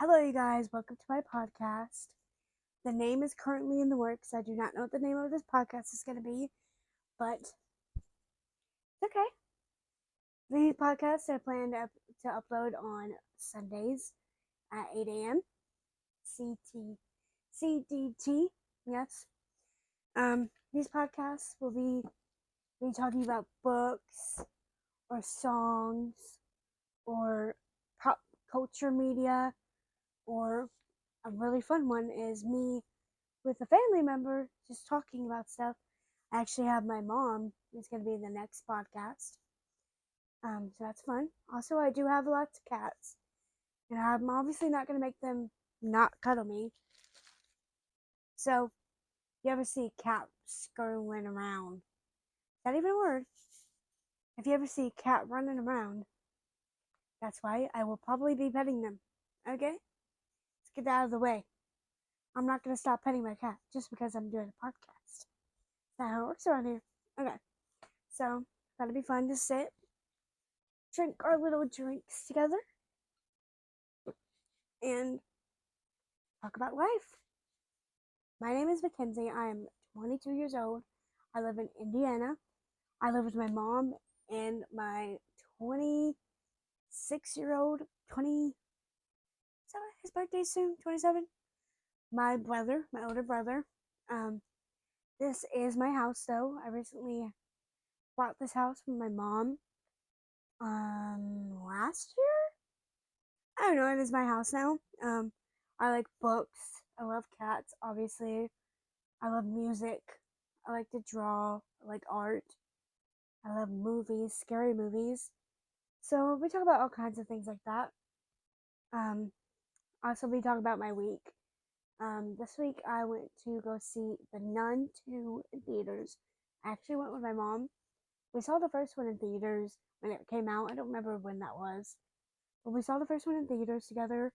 Hello, you guys. Welcome to my podcast. The name is currently in the works. I do not know what the name of this podcast is going to be, but it's okay. The podcast I plan to upload on Sundays at 8 a.m. CDT. Yes. These podcasts will be talking about books or songs or pop culture media, or a really fun one is me with a family member just talking about stuff. I actually have my mom who's going to be in the next podcast. So that's fun. Also, I do have lots of cats, and I'm obviously not going to make them not cuddle me. So, you ever see a cat scurrying around? Is that even a word? If you ever see a cat running around, that's why I will probably be petting them. Okay? Let's get that out of the way. I'm not going to stop petting my cat just because I'm doing a podcast. That's how it works around here. Okay. So, that'll be fun to sit, drink our little drinks together, and talk about life. My name is Mackenzie. I am 22 years old. I live in Indiana. I live with my mom and my 26-year-old, 27, his birthday's soon, 27. My brother, my older brother. This is my house, though. I recently bought this house from my mom last year. I don't know, it is my house now. I like books. I love cats, obviously. I love music. I like to draw. I like art. I love movies, scary movies. So we talk about all kinds of things like that. Also we talk about my week. This week I went to go see The Nun 2 in theaters. I actually went with my mom. We saw the first one in theaters when it came out. I don't remember when that was. But we saw the first one in theaters together,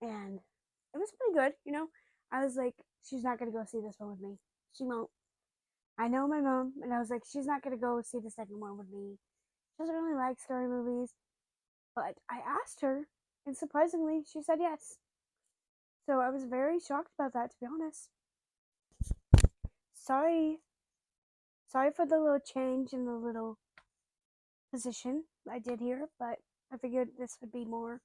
and it was pretty good, I was like, she's not gonna go see this one with me. She won't. I know my mom, and I was like, she's not gonna go see the second one with me. She doesn't really like scary movies. But I asked her, and surprisingly, she said yes. So I was very shocked about that, to be honest. Sorry. Sorry for the little change in the little position I did here, but I figured this would be more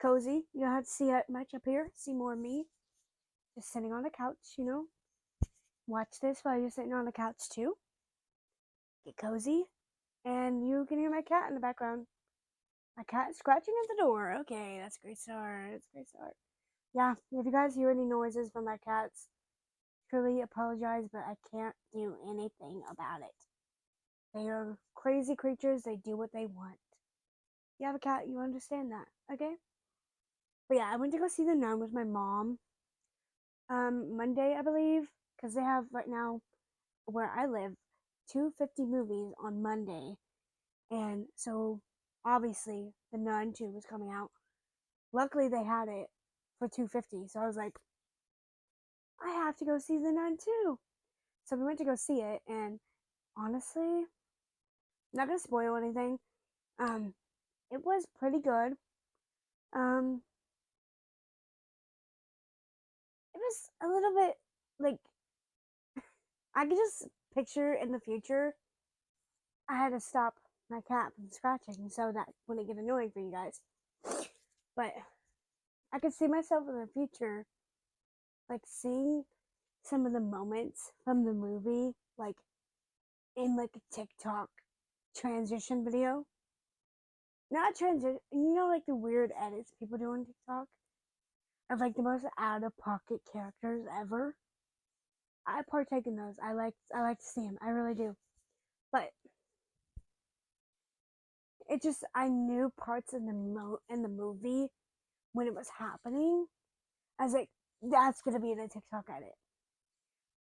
cozy. You don't have to see it much up here. See more of me. Just sitting on the couch, Watch this while you're sitting on the couch too. Get cozy. And you can hear my cat in the background. My cat scratching at the door. Okay, that's a great start. That's a great start. Yeah, if you guys hear any noises from my cats, truly apologize, but I can't do anything about it. They are crazy creatures. They do what they want. You have a cat, you understand that, okay? But yeah, I went to go see The Nun with my mom. Monday, I believe, because they have right now where I live 250 movies on Monday, and so obviously The Nun 2 was coming out. Luckily, they had it for 250, so I was like, I have to go see The Nun 2. So we went to go see it, and honestly, not gonna spoil anything. It was pretty good. Um, it was a little bit like I could just picture in the future I had to stop my cat from scratching so that wouldn't get annoying for you guys. But I could see myself in the future, like seeing some of the moments from the movie, like in like a TikTok transition video. Not transition, like the weird edits people do on TikTok of like the most out of pocket characters ever. I partake in those. I like to see them. I really do. But it just I knew parts in the movie when it was happening. I was like, that's gonna be the TikTok edit.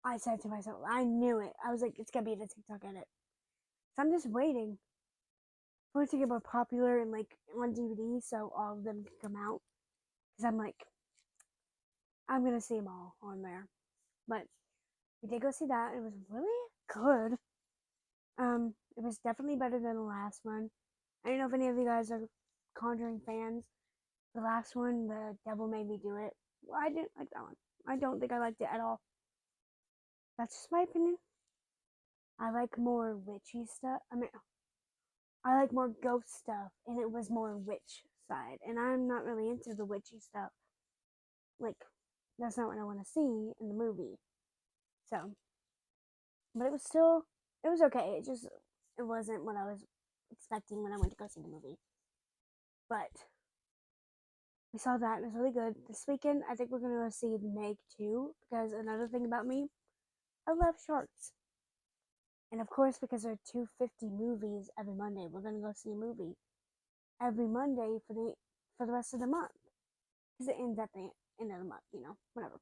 I said to myself, I knew it. I was like, it's gonna be the TikTok edit. So I'm just waiting for it to get more popular and like on DVD, so all of them can come out. Because I'm like, I'm gonna see them all on there. But we did go see that. It was really good. It was definitely better than the last one. I don't know if any of you guys are Conjuring fans, The last one, The Devil Made Me Do It. Well, I didn't like that one. I don't think I liked it at all. That's just my opinion. I like more witchy stuff. I like more ghost stuff, and it was more witch side. And I'm not really into the witchy stuff. Like, that's not what I want to see in the movie. So, but it was still, it was okay. It wasn't what I was expecting when I went to go see the movie. But we saw that. It was really good. This weekend, I think we're going to go see Meg 2, because another thing about me, I love sharks. And of course, because there are 250 movies every Monday, we're going to go see a movie every Monday for the rest of the month. Because it ends at the end of the month, whatever.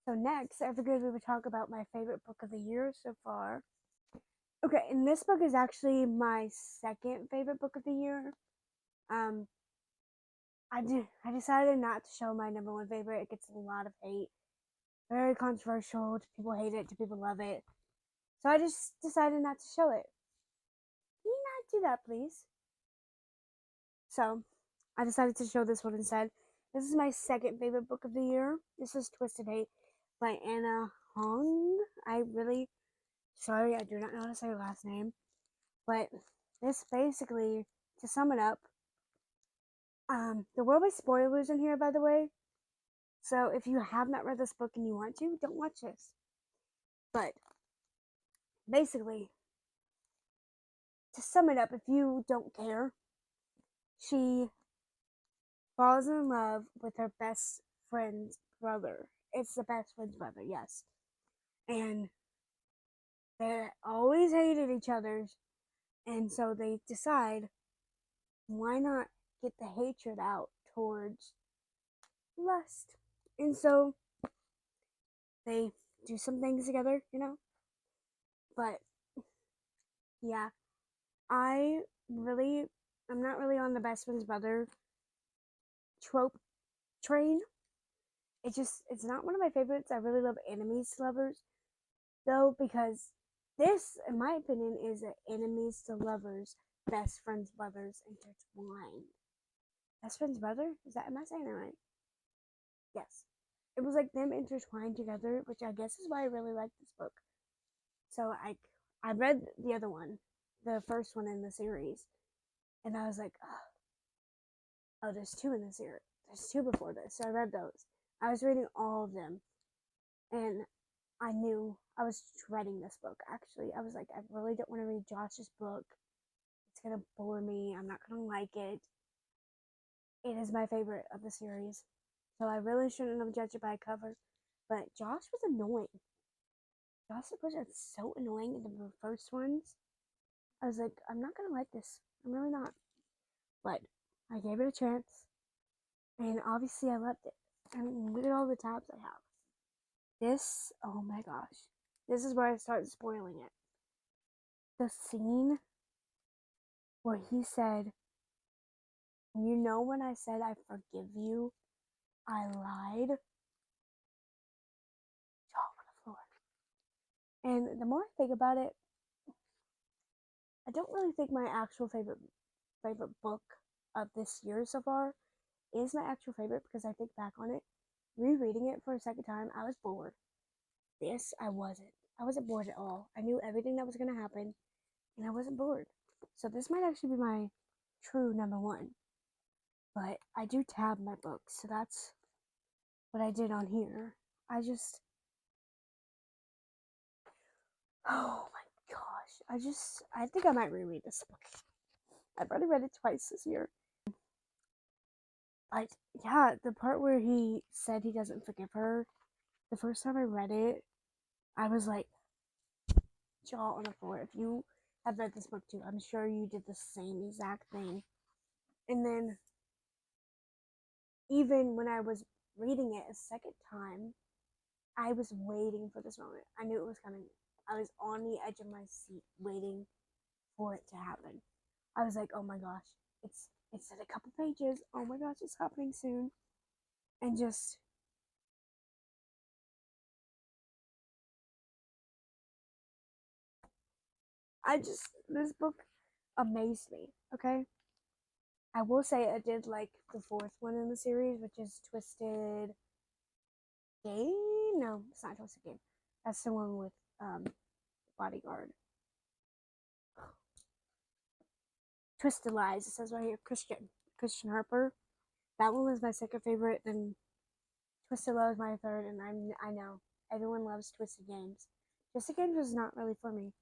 So next, I figured we would talk about my favorite book of the year so far. Okay, and this book is actually my second favorite book of the year. Um, I decided not to show my number one favorite. It gets a lot of hate. Very controversial. People hate it. People love it. So I just decided not to show it. Can you not do that, please? So I decided to show this one instead. This is my second favorite book of the year. This is Twisted Hate by Anna Hong. I really sorry, I do not know how to say her last name. But this basically, to sum it up, there will be spoilers in here, by the way. So if you have not read this book and you want to, don't watch this. But basically, to sum it up, if you don't care, she falls in love with her best friend's brother. It's the best friend's brother, yes. And they always hated each other. And so they decide, why not get the hatred out towards lust? And so they do some things together, But yeah, I really, I'm not really on the best friend's brother trope train. It's not one of my favorites. I really love enemies to lovers, though, because this, in my opinion, is an enemies to lovers, best friends brothers intertwined. Best friend's brother? Am I saying that right? Yes. It was like them intertwined together, which I guess is why I really like this book. So I read the other one, the first one in the series, and I was like, oh, there's two in the series. There's two before this. So I read those. I was reading all of them, and I knew I was dreading this book. Actually, I was like, I really don't want to read Josh's book. It's gonna bore me. I'm not gonna like it. It is my favorite of the series, so I really shouldn't have judged it by a cover. But Josh was annoying. Josh was so annoying in the first ones. I was like, I'm not gonna like this. I'm really not. But I gave it a chance, and obviously I loved it. I mean, look at all the tabs I have. This, oh my gosh, this is where I start spoiling it. The scene where he said, when I said I forgive you, I lied. Jaw on the floor. And the more I think about it, I don't really think my actual favorite book of this year so far is my actual favorite, because I think back on it, rereading it for a second time, I was bored. This, I wasn't. I wasn't bored at all. I knew everything that was going to happen, and I wasn't bored. So this might actually be my true number one. But I do tab my books, so that's what I did on here. Oh my gosh. I think I might reread this book. I've already read it twice this year. But yeah, the part where he said he doesn't forgive her, the first time I read it, I was like, jaw on the floor. If you have read this book too, I'm sure you did the same exact thing. And then, even when I was reading it a second time, I was waiting for this moment. I knew it was coming. I was on the edge of my seat waiting for it to happen. I was like, oh my gosh, it's in a couple pages. Oh my gosh, it's happening soon. And just, this book amazed me, okay? I will say I did like the fourth one in the series, which is Twisted Game. No, it's not Twisted Game. That's the one with Bodyguard. Twisted Lies. It says right here, Christian Harper. That one was my second favorite. Then Twisted Love is my third, and I know everyone loves Twisted Games. Twisted Games was not really for me.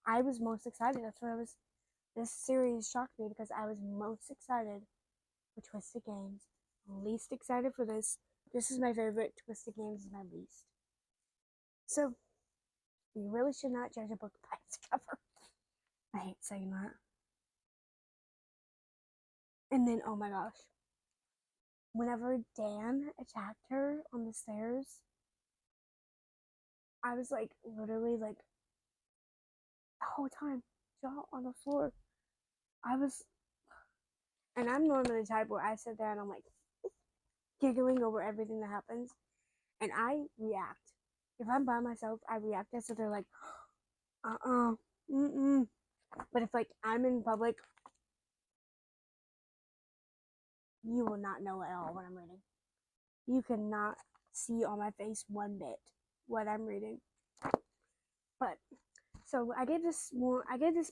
I was most excited. That's what I was. This series shocked me because I was most excited for Twisted Games. Least excited for this. This is my favorite. Twisted Games is my least. So you really should not judge a book by its cover. I hate saying that. And then, oh my gosh, whenever Dan attacked her on the stairs, I was like literally like the whole time jaw on the floor. I was, and I'm normally the type where I sit there and I'm like giggling over everything that happens, and I react. If I'm by myself, I react as if they're like, mm. But if like I'm in public, you will not know at all what I'm reading. You cannot see on my face one bit what I'm reading. But so I gave this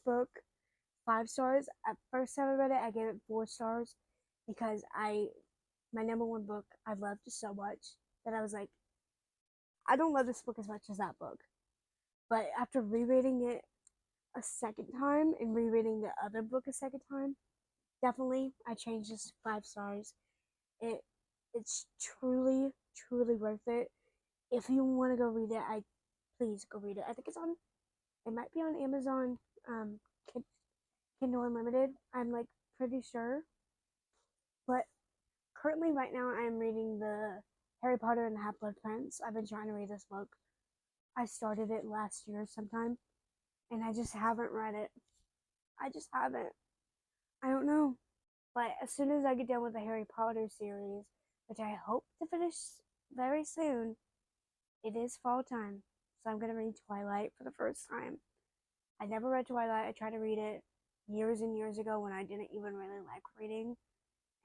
book 5 stars. At first time I read it, I gave it 4 stars because my number one book, I loved it so much that I was like, I don't love this book as much as that book. But after rereading it a second time and rereading the other book a second time, definitely I changed this to 5 stars. It's truly, truly worth it. If you want to go read it, please go read it. I think it might be on Amazon, Kindle Unlimited. I'm like pretty sure. But currently right now I'm reading the Harry Potter and the Half-Blood Prince. I've been trying to read this book. I started it last year sometime, and I just haven't read it. I just haven't. I don't know. But as soon as I get done with the Harry Potter series, which I hope to finish very soon, it is fall time. So I'm going to read Twilight for the first time. I never read Twilight. I tried to read it years and years ago when I didn't even really like reading.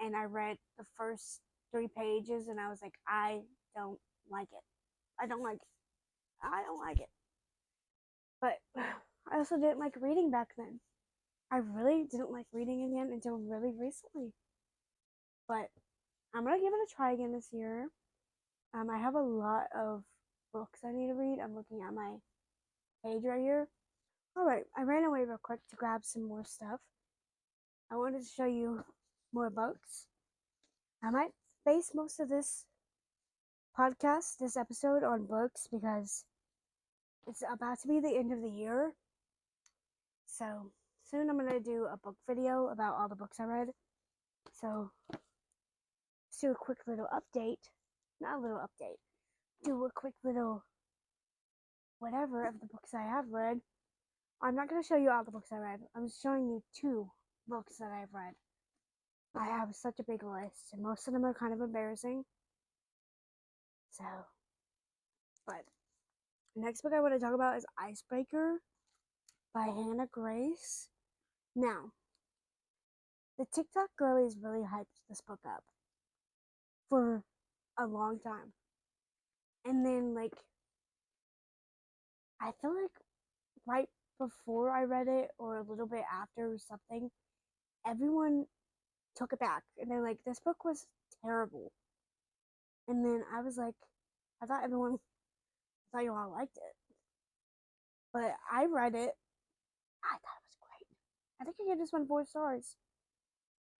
And I read the first 3 pages and I was like, I don't like it. I don't like it. I don't like it. But I also didn't like reading back then. I really didn't like reading again until really recently. But I'm gonna give it a try again this year. I have a lot of books I need to read. I'm looking at my page right here. Alright, I ran away real quick to grab some more stuff. I wanted to show you more books. I might base most of this episode on books because it's about to be the end of the year. So soon I'm going to do a book video about all the books I read. So let's do a quick little update. Not a little update. Do a quick little whatever of the books I have read. I'm not going to show you all the books I read. I'm showing you 2 books that I've read. I have such a big list, and most of them are kind of embarrassing. So, but the next book I want to talk about is Icebreaker by Hannah Grace. Now, the TikTok girlies really hyped this book up for a long time. And then, like, I feel like right before I read it or a little bit after or something, everyone took it back. And they're like, this book was terrible. And then I was like, I thought you all liked it. But I read it. I thought it was great. I think I gave this one 4 stars.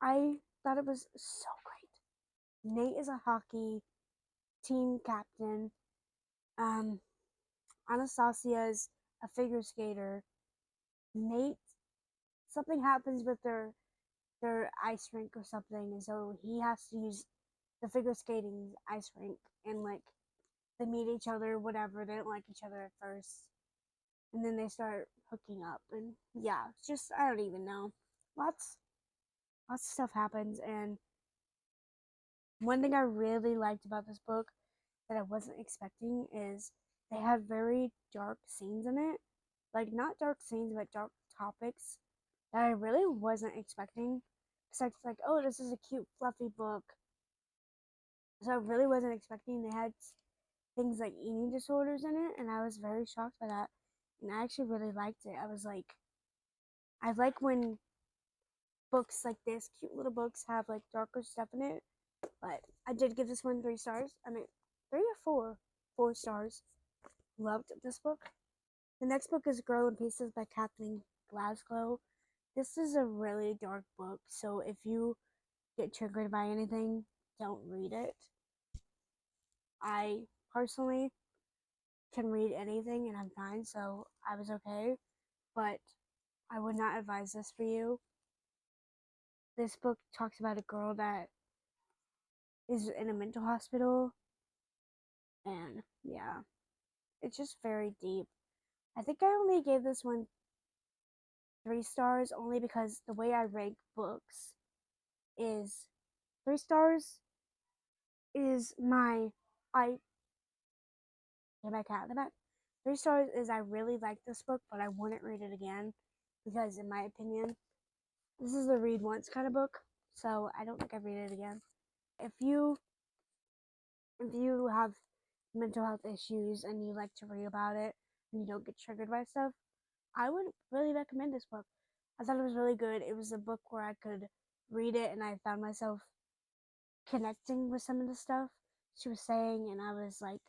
I thought it was so great. Nate is a hockey team captain. Anastasia is a figure skater. Nate, something happens with their ice rink or something, and so he has to use the figure skating ice rink, and like they meet each other, whatever. They don't like each other at first, and then they start hooking up, and yeah, it's just I don't even know. Lots of stuff happens, and one thing I really liked about this book that I wasn't expecting is they have very dark scenes in it. Like, not dark scenes, but dark topics that I really wasn't expecting. Besides, like, oh, this is a cute, fluffy book. So I really wasn't expecting they had things like eating disorders in it, and I was very shocked by that. And I actually really liked it. I was like, I like when books like this, cute little books, have like darker stuff in it. But I did give this one 3 stars. I mean, 3 or 4, 4 stars. Loved this book. The next book is Grow in Pieces by Kathleen Glasgow. This is a really dark book, so if you get triggered by anything, don't read it. I personally can read anything and I'm fine, so I was okay, but I would not advise this for you. This book talks about a girl that is in a mental hospital, and yeah, it's just very deep. I think I only gave this one 3 stars only because the way I rank books is 3 stars is my I get my cat in the back. 3 stars is I really like this book, but I wouldn't read it again because, in my opinion, this is a read once kind of book. So I don't think I'd read it again. If you have mental health issues and you like to read about it and you don't get triggered by stuff, I would really recommend this book. I thought it was really good. It was a book where I could read it and I found myself connecting with some of the stuff she was saying, and I was like,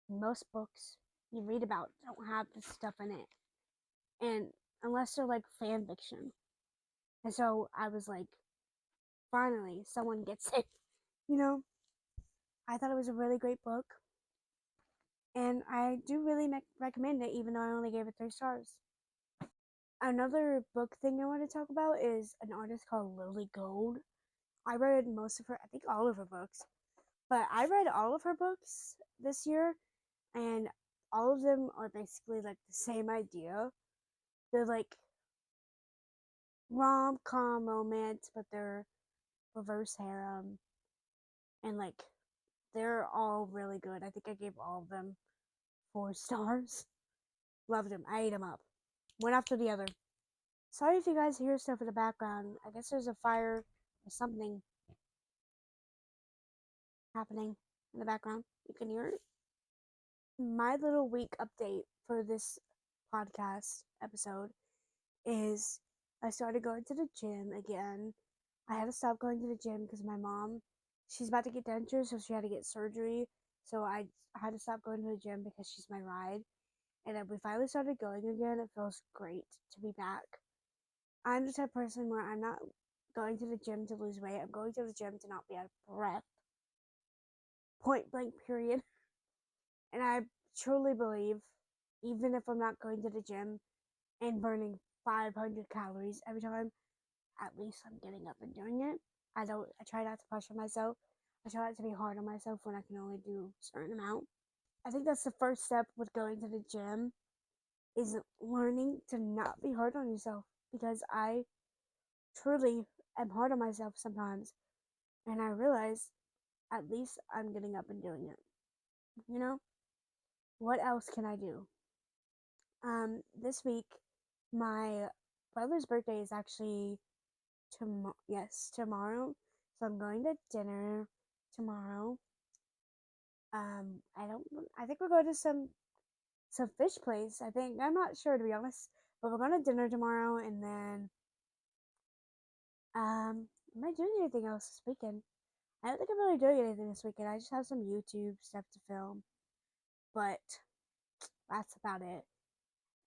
most books you read about don't have this stuff in it, and unless they're like fan fiction. And so I was like, finally, someone gets it. You know, I thought it was a really great book, and I do really recommend it, even though I only gave it 3 stars. Another book thing I want to talk about is an artist called Lily Gold. I read most of her, I think all of her books, but I read all of her books this year, and all of them are basically like the same idea. They're like rom-com romance, but they're reverse harem, and like they're all really good. I think I gave all of them 4 stars. Loved them. I ate them up. One after the other. Sorry if you guys hear stuff in the background. I guess there's a fire or something happening in the background. You can hear it. My little week update for this podcast episode is I started going to the gym again. I had to stop going to the gym because my mom, she's about to get dentures, so she had to get surgery. So I had to stop going to the gym because she's my ride. And then we finally started going again. It feels great to be back. I'm the type of person where I'm not going to the gym to lose weight. I'm going to the gym to not be out of breath. Point blank, period. And I truly believe, even if I'm not going to the gym and burning 500 calories every time, at least I'm getting up and doing it. I try not to pressure myself. I try not to be hard on myself when I can only do a certain amount. I think that's the first step with going to the gym, is learning to not be hard on yourself, because I truly am hard on myself sometimes, and I realize at least I'm getting up and doing it. You know, what else can I do? This week, my brother's birthday is actually tomorrow. Yes, tomorrow. So I'm going to dinner tomorrow. I don't. I think we're going to some fish place. I think I'm not sure, to be honest. But we're going to dinner tomorrow, and then am I doing anything else this weekend? I don't think I'm really doing anything this weekend. I just have some YouTube stuff to film, but that's about it.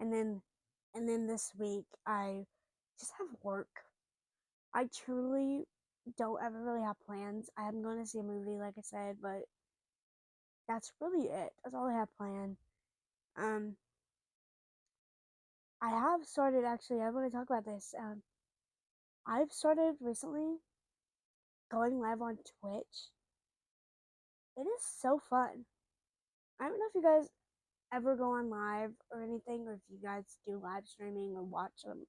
And then this week I just have work. I truly don't ever really have plans. I am going to see a movie, like I said, but that's really it. That's all I have planned. Um, I have started, actually. I want to talk about this. I've started recently going live on Twitch. It is so fun. I don't know if you guys ever go on live or anything, or if you guys do live streaming or watch them.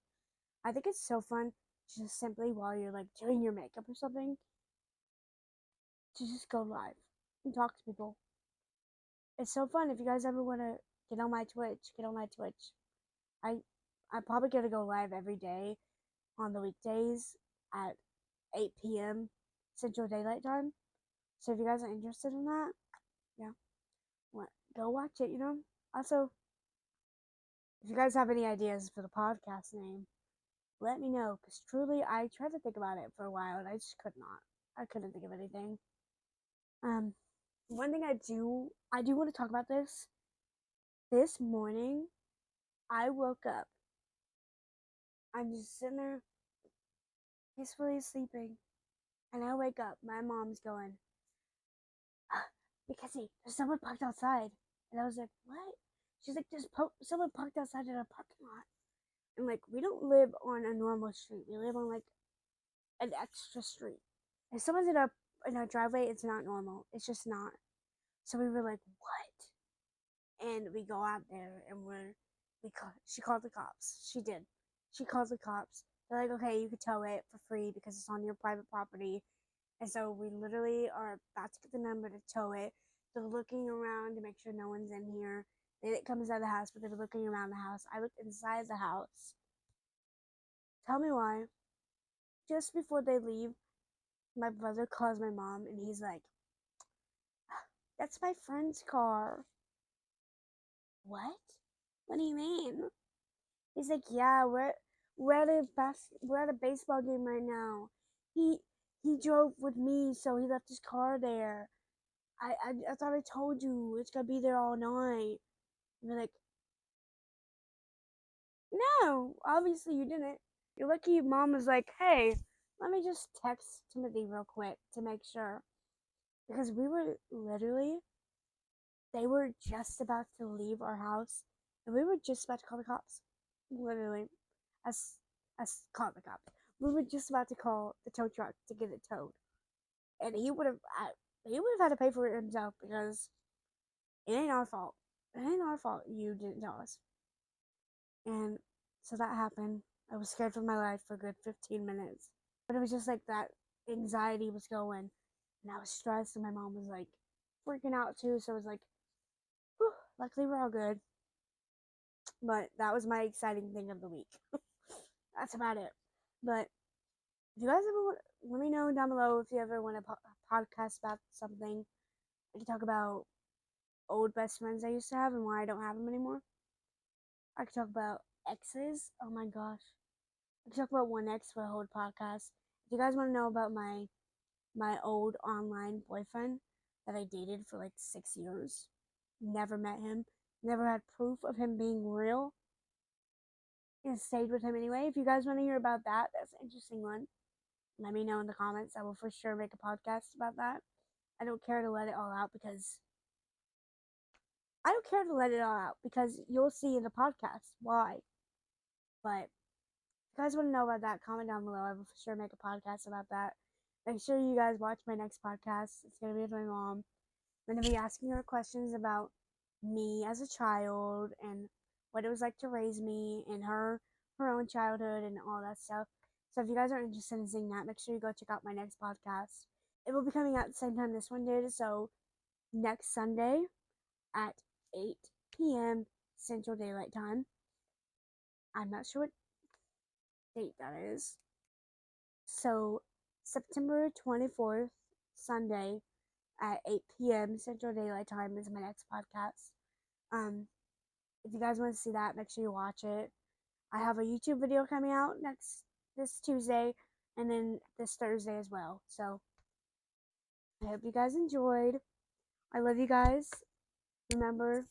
I think it's so fun just simply while you're like doing your makeup or something to just go live and talk to people. It's so fun. If you guys ever want to get on my Twitch, get on my Twitch. I I'm probably gonna go live every day on the weekdays at 8 p.m. Central Daylight Time. So if you guys are interested in that, yeah, go watch it, Also, if you guys have any ideas for the podcast name, let me know, because truly, I tried to think about it for a while, and I just could not. I couldn't think of anything. One thing I do want to talk about this. This morning, I woke up. I'm just sitting there, peacefully sleeping, and I wake up. My mom's going, Mackenzie, there's someone parked outside. And I was like, what? She's like, there's someone parked outside in a parking lot. And like, we don't live on a normal street. We live on like an extra street. If someone's in our driveway, it's not normal. It's just not. So we were like, what? And we go out there and she called the cops. She did. She called the cops. They're like, okay, you can tow it for free because it's on your private property. And so we literally are about to get the number to tow it. They're looking around to make sure no one's in here. They didn't come inside the house, but they're looking around the house. I looked inside the house. Tell me why. Just before they leave, my brother calls my mom and he's like, that's my friend's car. What? What do you mean? He's like, yeah, we're at a baseball game right now. He he drove with me, so he left his car there. I thought I told you it's gonna be there all night. And we're like, no, obviously you didn't. You're lucky mom was like, hey, let me just text Timothy real quick to make sure. Because we were literally, they were just about to leave our house, and we were just about to call the cops. Literally, us, call the cops. We were just about to call the tow truck to get it towed. And he would have had to pay for it himself because it ain't our fault. It ain't our fault you didn't tell us. And so that happened. I was scared for my life for a good 15 minutes. But it was just like that anxiety was going. And I was stressed, and my mom was like freaking out too. So it was like, whew, luckily we're all good. But that was my exciting thing of the week. That's about it. But if you guys ever let me know down below if you ever want a podcast about something. I can talk about old best friends I used to have and why I don't have them anymore. I could talk about exes. Oh my gosh. I could talk about one ex for a whole podcast. If you guys want to know about my old online boyfriend that I dated for like 6 years, never met him, never had proof of him being real, and stayed with him anyway. If you guys want to hear about that, that's an interesting one. Let me know in the comments. I will for sure make a podcast about that. I don't care to let it all out because you'll see in the podcast why. But if you guys want to know about that, comment down below. I will for sure make a podcast about that. Make sure you guys watch my next podcast. It's going to be with my mom. I'm going to be asking her questions about me as a child and what it was like to raise me and her own childhood and all that stuff. So if you guys are interested in seeing that, make sure you go check out my next podcast. It will be coming out at the same time this one did. So next Sunday at 8 p.m. Central Daylight Time. I'm not sure what date that is. So September 24th, Sunday at 8 p.m. Central Daylight Time is my next podcast. If you guys want to see that, make sure you watch it. I have a YouTube video coming out this Tuesday and then this Thursday as well. So I hope you guys enjoyed. I love you guys. Remember,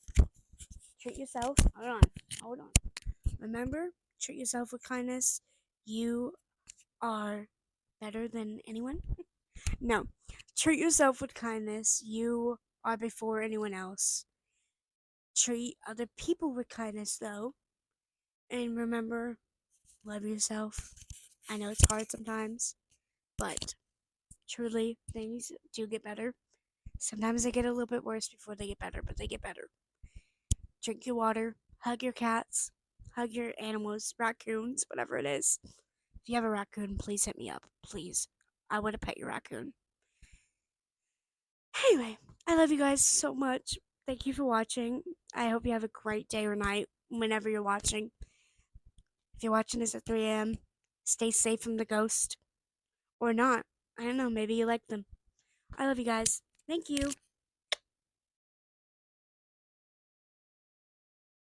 treat yourself. Hold on. Remember, treat yourself with kindness. You are better than anyone. No, treat yourself with kindness. You are before anyone else. Treat other people with kindness, though. And remember, love yourself. I know it's hard sometimes, but truly, things do get better. Sometimes they get a little bit worse before they get better, but they get better. Drink your water, hug your cats, hug your animals, raccoons, whatever it is. If you have a raccoon, please hit me up. Please. I want to pet your raccoon. Anyway, I love you guys so much. Thank you for watching. I hope you have a great day or night whenever you're watching. If you're watching this at 3 a.m., stay safe from the ghost. Or not. I don't know, maybe you like them. I love you guys. Thank you.